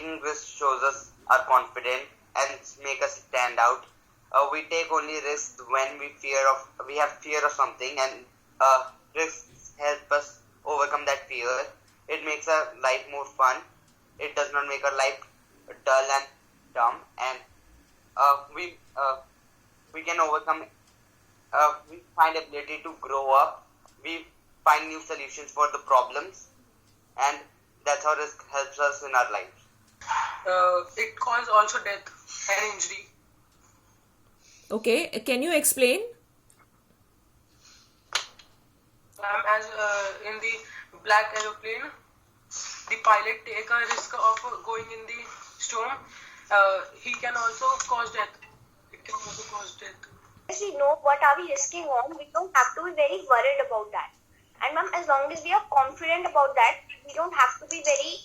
taking risks shows us our confidence and make us stand out. We take only risks when we have fear of something, and risks help us overcome that fear. It makes our life more fun. It does not make our life dull and dumb, and we can overcome. We find ability to grow up. We find new solutions for the problems, and that's how risk helps us in our lives. It causes also death and injury. Okay, can you explain? As in the black aeroplane, the pilot take a risk of going in the storm. He can also cause death. It can also cause death. As we know what are we risking on, we don't have to be very worried about that. And ma'am, as long as we are confident about that, we don't have to be very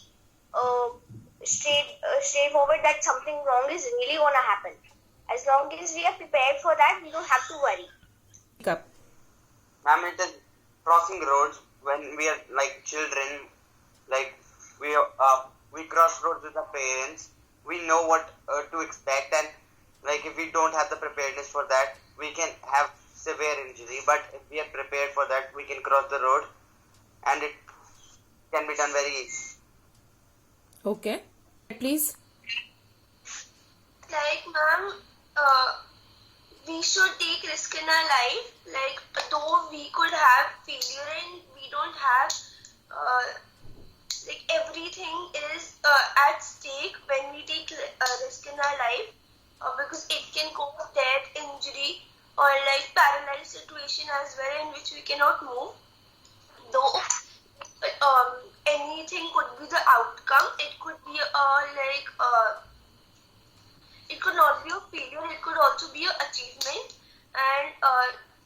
straightforward that something wrong is really gonna happen. As long as we are prepared for that, we don't have to worry. Ma'am, it is crossing roads when we are like children. Like we cross roads with our parents. We know what to expect, and like if we don't have the preparedness for that, we can have severe injury. But if we are prepared for that, we can cross the road, and it can be done very easy. Okay, please. Like, ma'am, we should take risk in our life. Like, though we could have failure and we don't have, like, everything is at stake when we take a risk in our life, because it can cause death, injury, or like paralyzed situation as well, in which we cannot move. Though anything could be the outcome, it could be it could not be a failure, it could also be an achievement, and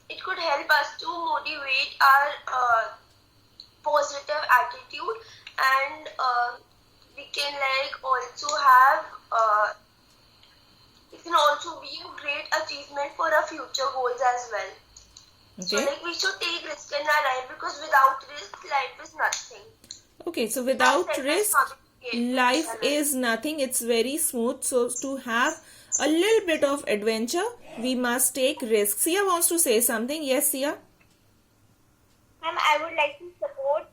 it could help us to motivate our positive attitude, and we can like also have it can also be a great achievement for our future goals as well. Okay. So like we should take risk in our life, because without risk, life is nothing. Okay, so without risk, life is nothing. It's very smooth. So to have a little bit of adventure, we must take risks. Sia wants to say something. Yes, Sia? Ma'am, I would like to support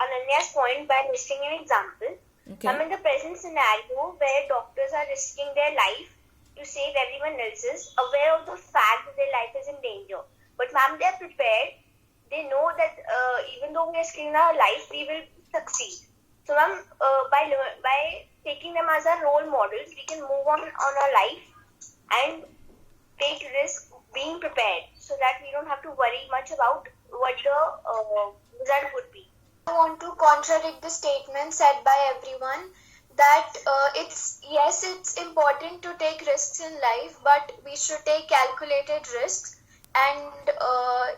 Ananya's point by listing an example. Okay. I'm in the present scenario where doctors are risking their life to save everyone else's, aware of the fact that their life is in danger. But ma'am, they are prepared. They know that even though we are risking our life, we will succeed. So ma'am, by taking them as our role models, we can move on our life and take risk being prepared, so that we don't have to worry much about what the result would be. I want to contradict the statement said by everyone that it's important to take risks in life, but we should take calculated risks. And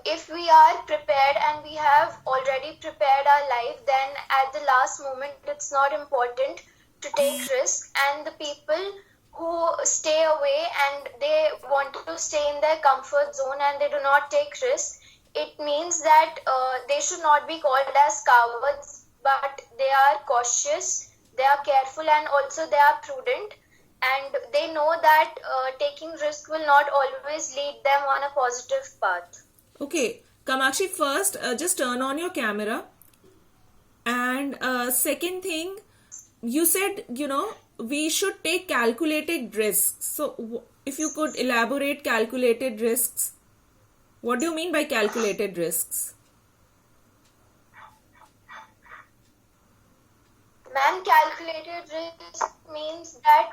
if we are prepared and we have already prepared our life, then at the last moment it's not important to take risks. And the people who stay away and they want to stay in their comfort zone and they do not take risks, it means that they should not be called as cowards, but they are cautious, they are careful, and also they are prudent. And they know that taking risk will not always lead them on a positive path. Okay, Kamakshi, first just turn on your camera. And second thing, you said, we should take calculated risks. So if you could elaborate calculated risks, what do you mean by calculated risks? Ma'am, calculated risk means that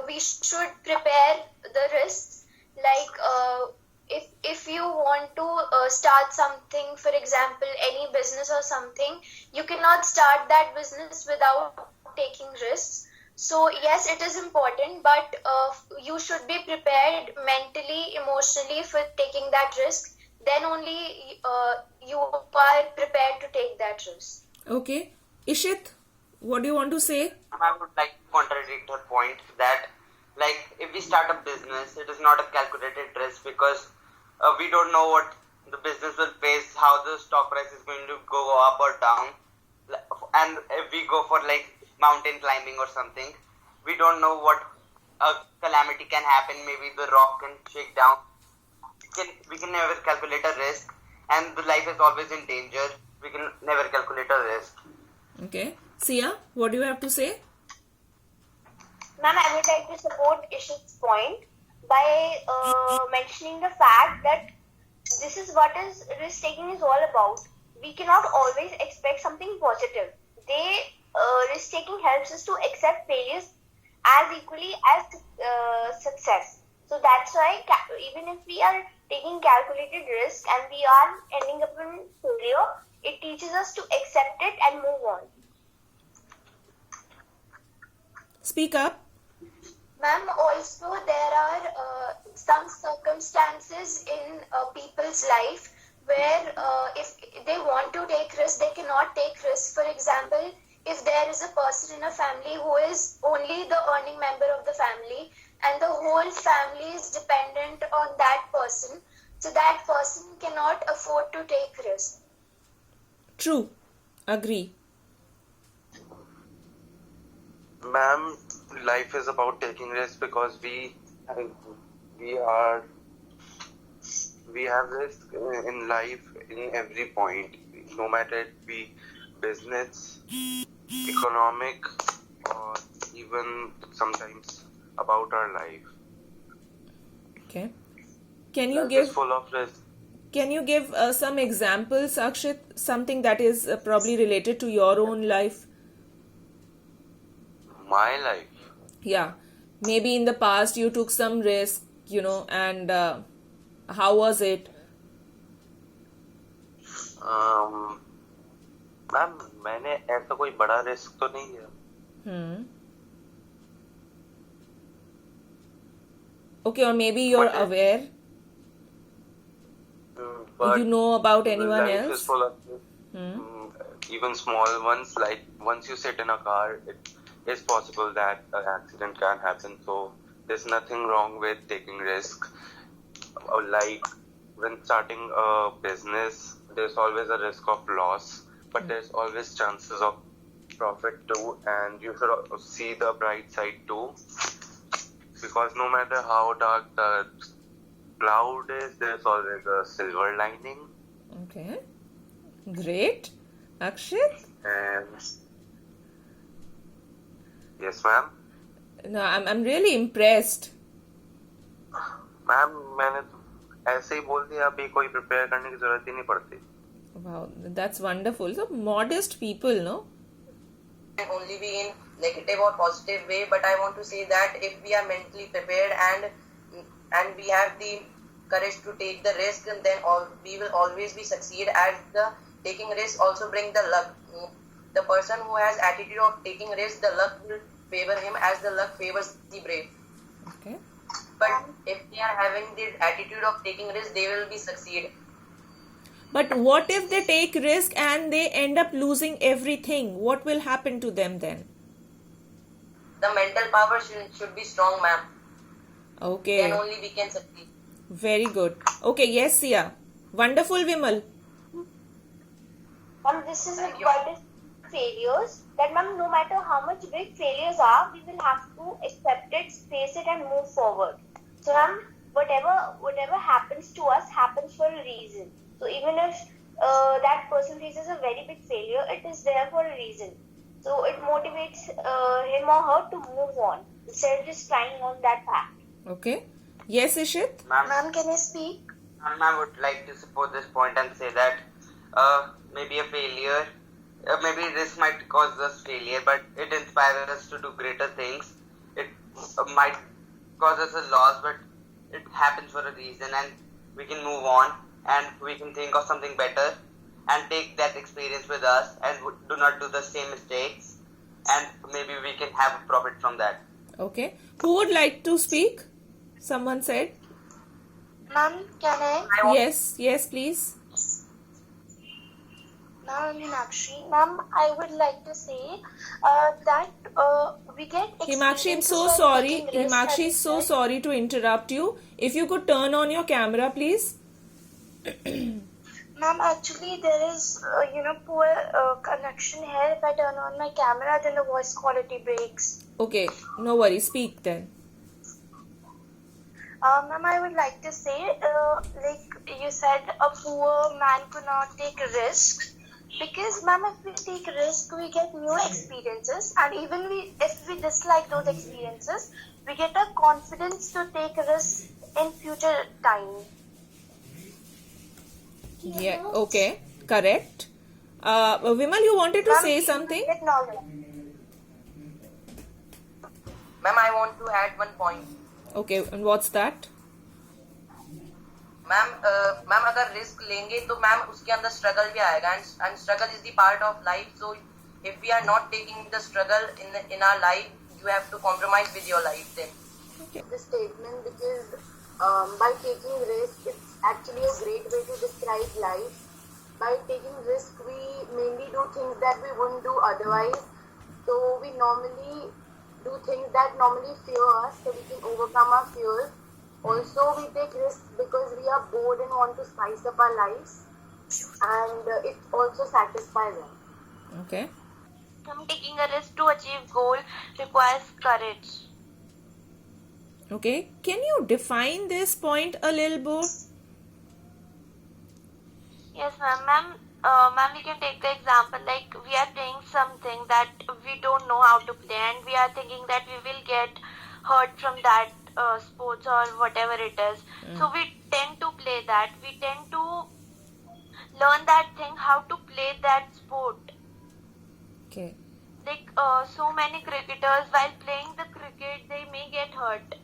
we should prepare the risks. Like if you want to start something, for example, any business or something, you cannot start that business without taking risks. So yes, it is important, but you should be prepared mentally, emotionally for taking that risk. Then only you are prepared to take that risk. Okay. Ishit, what do you want to say? I would like to contradict her point that, like, if we start a business, it is not a calculated risk, because we don't know what the business will face, how the stock price is going to go up or down. And if we go for, like, mountain climbing or something. We don't know what a calamity can happen. Maybe the rock can shake down. We can never calculate a risk, and the life is always in danger. We can never calculate a risk. Okay. Sia, what do you have to say? Ma'am, I would like to support Ishit's point by mentioning the fact that this is what is risk taking is all about. We cannot always expect something positive. Risk taking helps us to accept failures as equally as success. So that's why even if we are taking calculated risk and we are ending up in failure, it teaches us to accept it and move on. Speak up. Ma'am, also there are some circumstances in people's life where if they want to take risks, they cannot take risks. For example, if there is a person in a family who is only the earning member of the family and the whole family is dependent on that person, so that person cannot afford to take risks. True. Agree. Ma'am, life is about taking risks because we have risk in life in every point, no matter it be business, economic, or even sometimes about our life. Okay. Can you Life give is full of risk. Can you give some examples, Akshit? Something that is probably related to your own life. My life. Yeah. Maybe in the past you took some risk, and how was it? Ma'am मैंने ऐसा कोई बड़ा risk तो नहीं लिया. Okay, or maybe you're But- aware. But You know about anyone life else? is full of even small ones. Like once you sit in a car, it is possible that an accident can happen. So there's nothing wrong with taking risk. Like when starting a business, there's always a risk of loss, but there's always chances of profit too. And you should see the bright side too, because no matter how dark the cloud is, there's always a silver lining. Okay. Great. Akshit? And yes, ma'am. No, I'm really impressed. Ma'am मैंने तो ऐसे ही बोल दिया, अभी कोई prepare करने की जरूरत ही नहीं पड़ती. Wow, that's wonderful. So modest people, no? Can only be in negative or positive way, but I want to say that if we are mentally prepared and we have the courage to take the risk, then we will always be succeed. As the taking risk also bring the luck. The person who has attitude of taking risk, the luck will favor him as the luck favors the brave. Okay. But if they are having the attitude of taking risk, they will be succeed. But what if they take risk and they end up losing everything? What will happen to them then? The mental power should be strong, ma'am. Okay. Then only we can succeed. Very good. Okay, yes, Sia. Wonderful, Vimal. Ma'am, this is Thank you. what is failures. That ma'am, no matter how much big failures are, we will have to accept it, face it, and move forward. So ma'am, whatever happens to us happens for a reason. So even if that person faces a very big failure, it is there for a reason. So it motivates him or her to move on instead of just trying on that path. Okay. Yes, Ishit? Ma'am, can I speak? I would like to support this point and say that maybe a failure, maybe this might cause us failure, but it inspires us to do greater things. It might cause us a loss, but it happens for a reason, and we can move on and we can think of something better and take that experience with us and do not do the same mistakes, and maybe we can have a profit from that. Okay. Who would like to speak? Someone said. Ma'am, can I? Yes, please. Ma'am, Meenakshi. Ma'am, I would like to say that we get Himakshi, I'm so experiences while sorry. taking risks, Himakshi, as so you said. sorry to interrupt you. If you could turn on your camera, please. Ma'am, actually there is, poor connection here. If I turn on my camera, then the voice quality breaks. Okay, no worries. Speak then. Ma'am, I would like to say, like you said, a poor man could not take risks. Because, ma'am, if we take risk, we get new experiences, and even if we dislike those experiences, we get a confidence to take risks in future time. Yeah, okay, correct. Vimal, you wanted to say something? Get knowledge. Ma'am, I want to add one point. Okay, and what's that? Ma'am अगर risk लेंगे तो ma'am उसके अंदर struggle भी आएगा and struggle is the part of life so if we are not taking the struggle in our life you have to compromise with your life then. The statement because by taking risk it's actually a great way to describe life. By taking risk we mainly do things that we wouldn't do otherwise, so we normally do things that normally fear us so we can overcome our fears. Also, we take risks because we are bored and want to spice up our lives, and it also satisfies us. Okay. Taking a risk to achieve goal requires courage. Okay. Can you define this point a little more? Yes, ma'am. Ma'am, we can take the example like we are playing something that we don't know how to play, and we are thinking that we will get hurt from that sports or whatever it is. So we tend to play that. We tend to learn that thing, how to play that sport. Okay. Like so many cricketers, while playing the cricket, they may get hurt.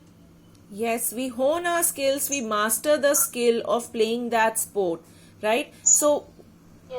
Yes, we hone our skills, we master the skill of playing that sport, right? So